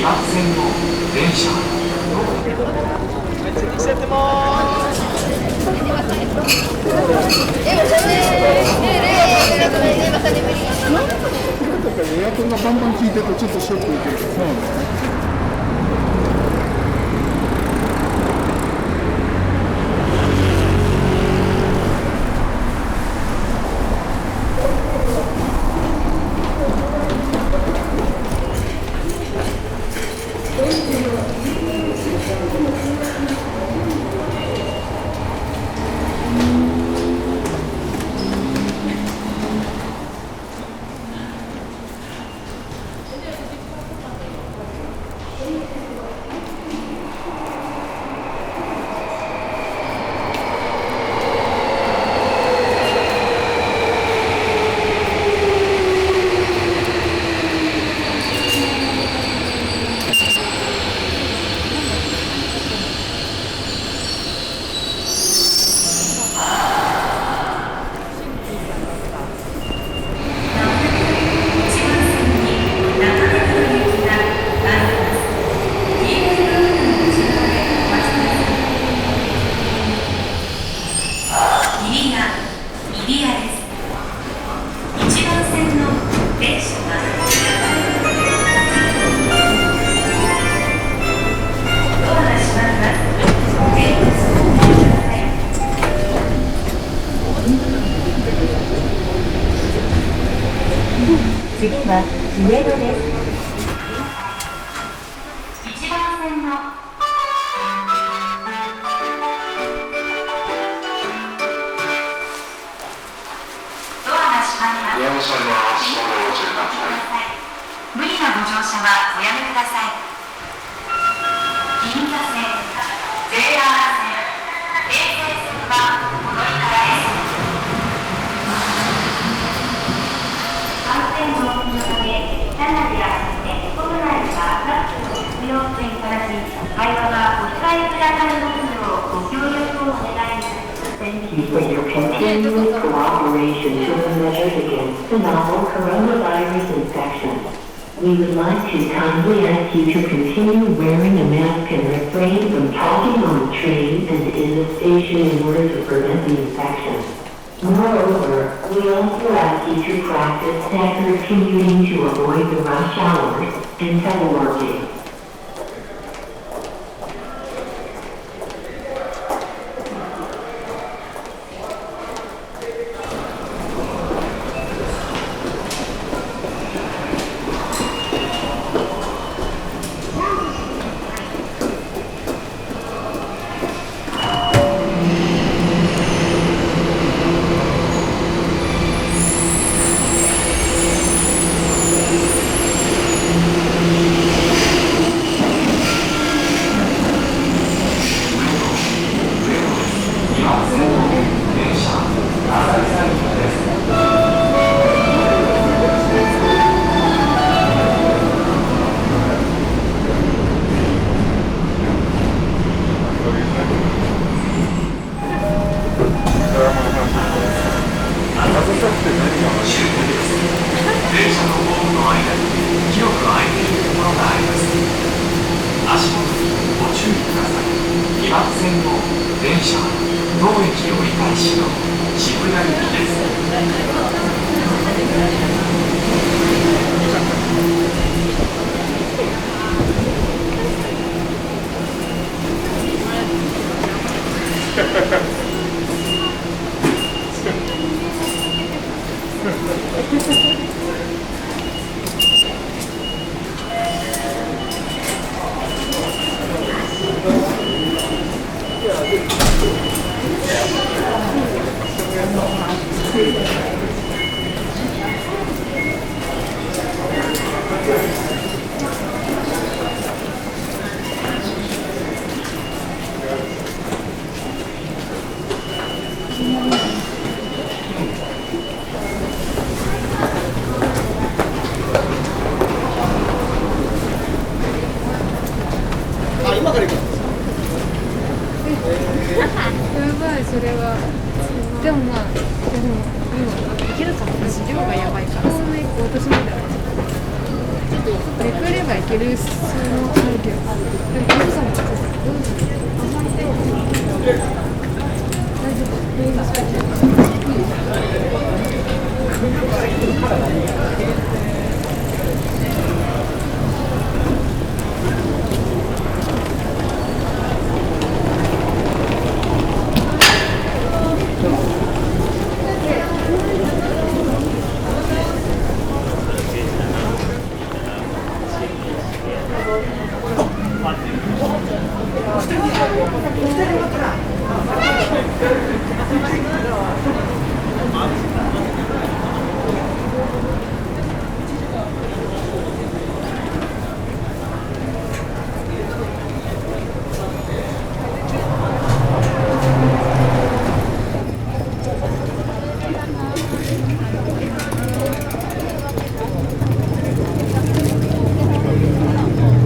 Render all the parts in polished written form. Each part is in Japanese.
番線の電車。次してってます。エアコンがバンバン効いてるとちょっとショック受ける。そうなんだよね。次は上野です。1番線のドアが閉まります。電車の足元をご注意ください。無理なご乗車はおやめください。銀座線、JR 線、京成線はお乗り換えです。感染防止のため、車内や国内はマスクの着用点からし、会話はお控えくださいますようご協力をお願いします。Thank you for your continuous cooperation to the measures against the novel coronavirus infection. We would like to kindly ask you to continue wearing a mask and refrain from talking on the train and in the station in order to prevent the infection. Moreover, we also ask you to practice staggered commuting to avoid the rush hours and teleworking. それはでもまあでもいけるかも。私量がやばいから。私まではめくればいけるその作業。でもお父さんも大丈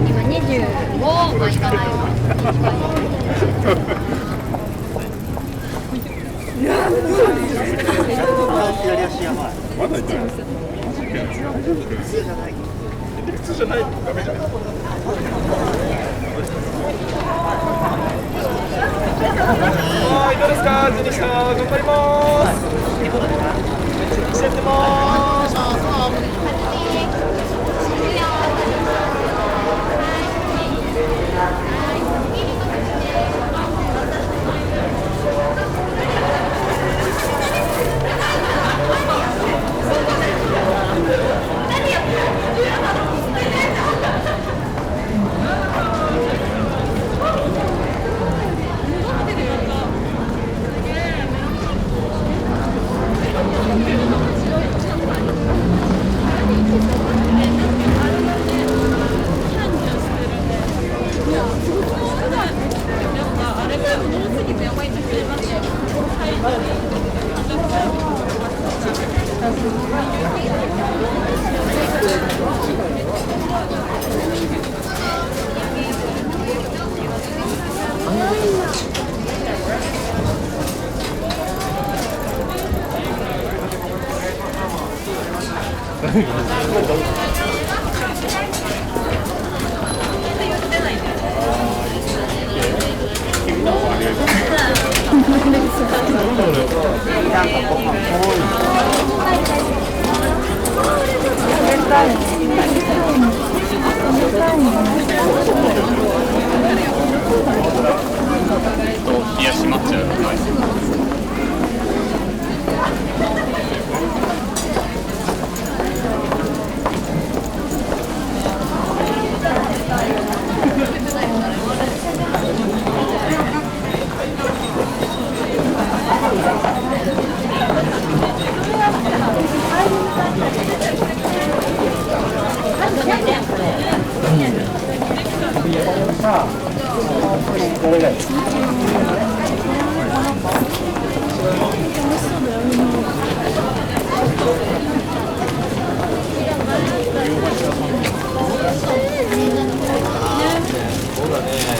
今25はいかないわ。左足やばい。まだ痛い。普通じゃないとダメじゃない。はい、どうですか、ジェニさん、頑張ります。してってます。冷やし抹茶ないですか？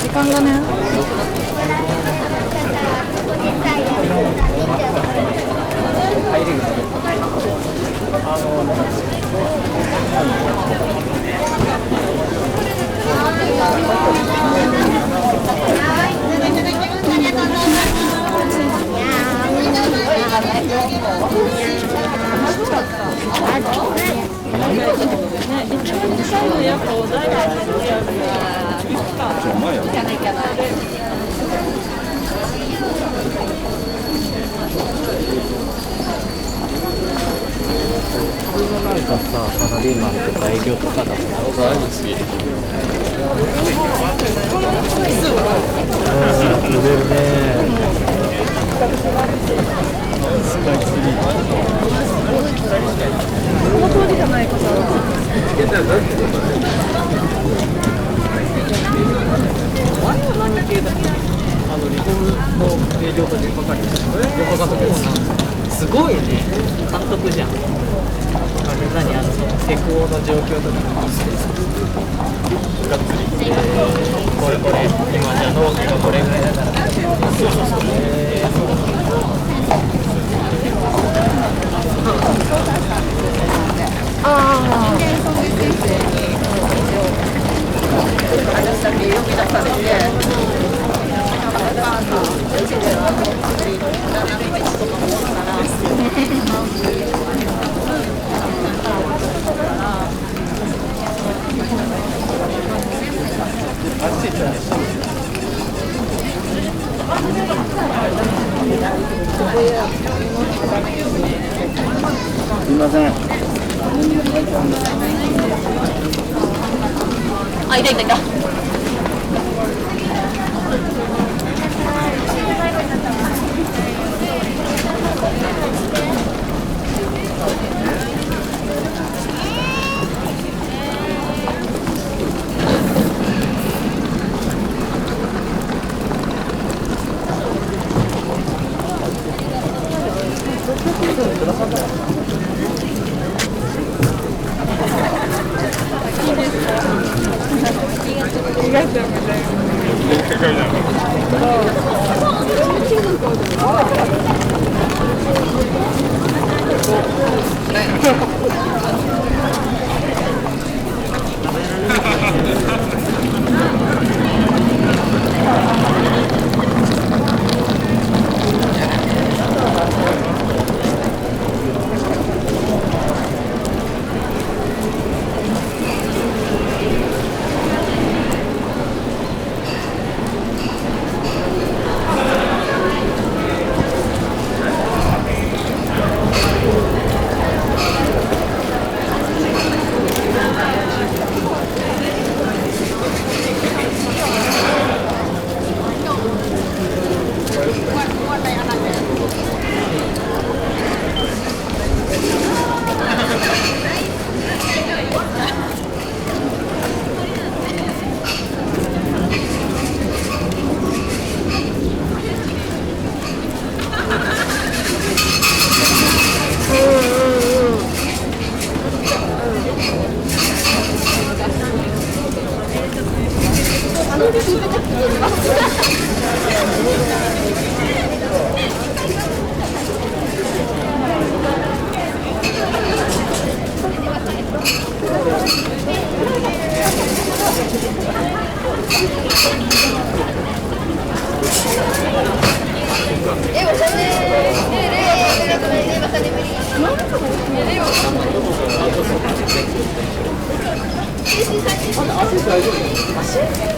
時間がね。なんかさ、サラリーマンとか営業とかだったら大好き。売れるね。スカイツリー。この通りじゃないかさ。リフォームの営業と現場管理すごいね。監督じゃん。何施工の状況とかこれ今じゃ納期がこれぐらいだからああ。出されて。すみません。あ、いたいたいた。す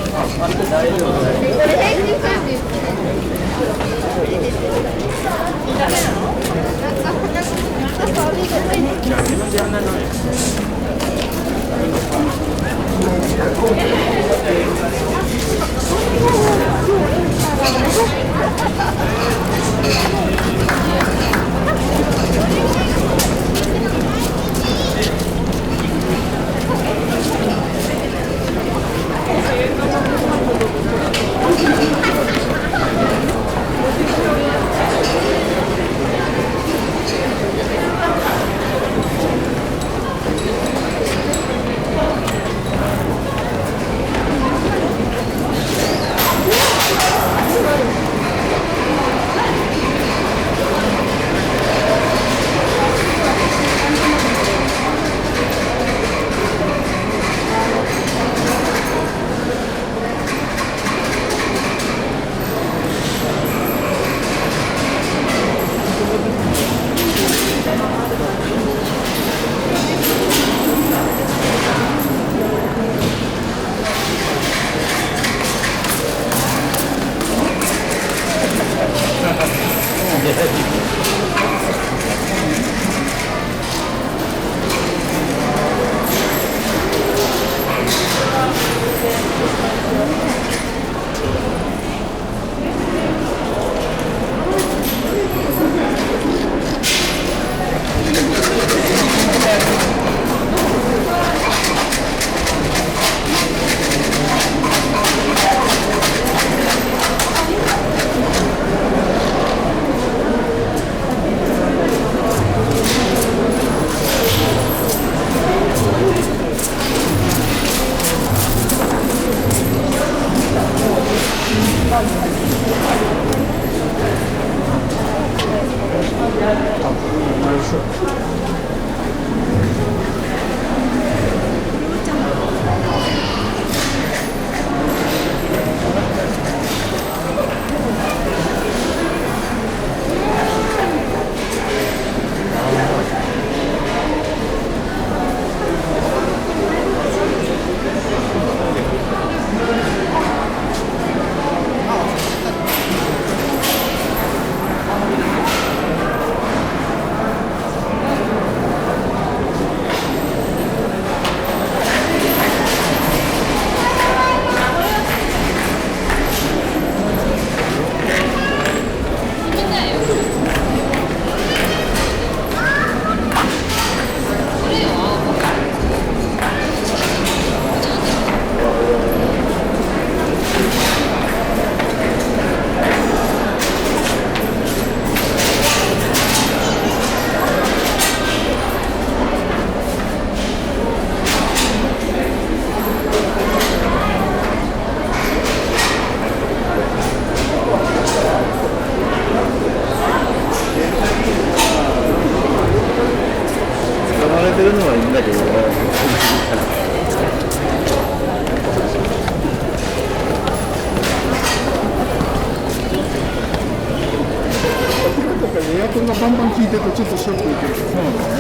パンパン聞いてるとちょっとショック受ける。そうなんだね。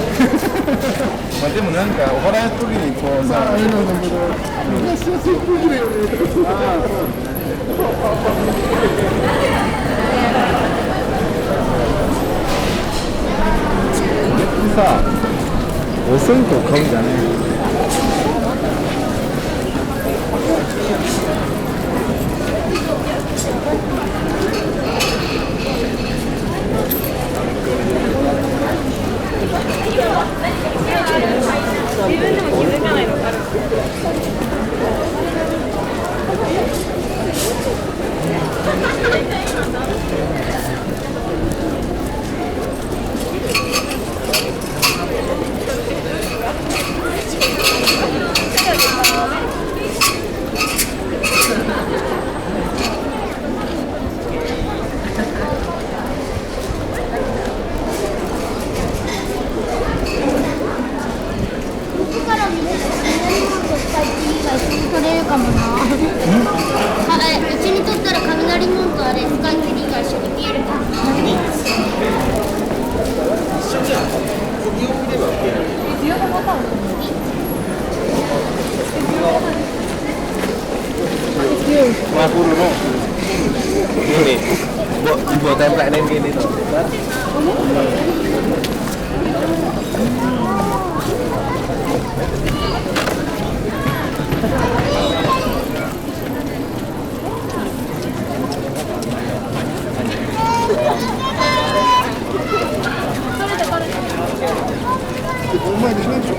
まあでもなんかお祓いの時にこうさ、あれなんだけど、昔は扇風機だよねとかそうだね。さ、お線香買うんじゃねえ。自分でも気づかないのかな。取れるかもな。うちにとったら雷門とあれスカイツリーが一緒に見えるかも。Mahal no. Ini buat template dan gini tuh. Rumah di sini.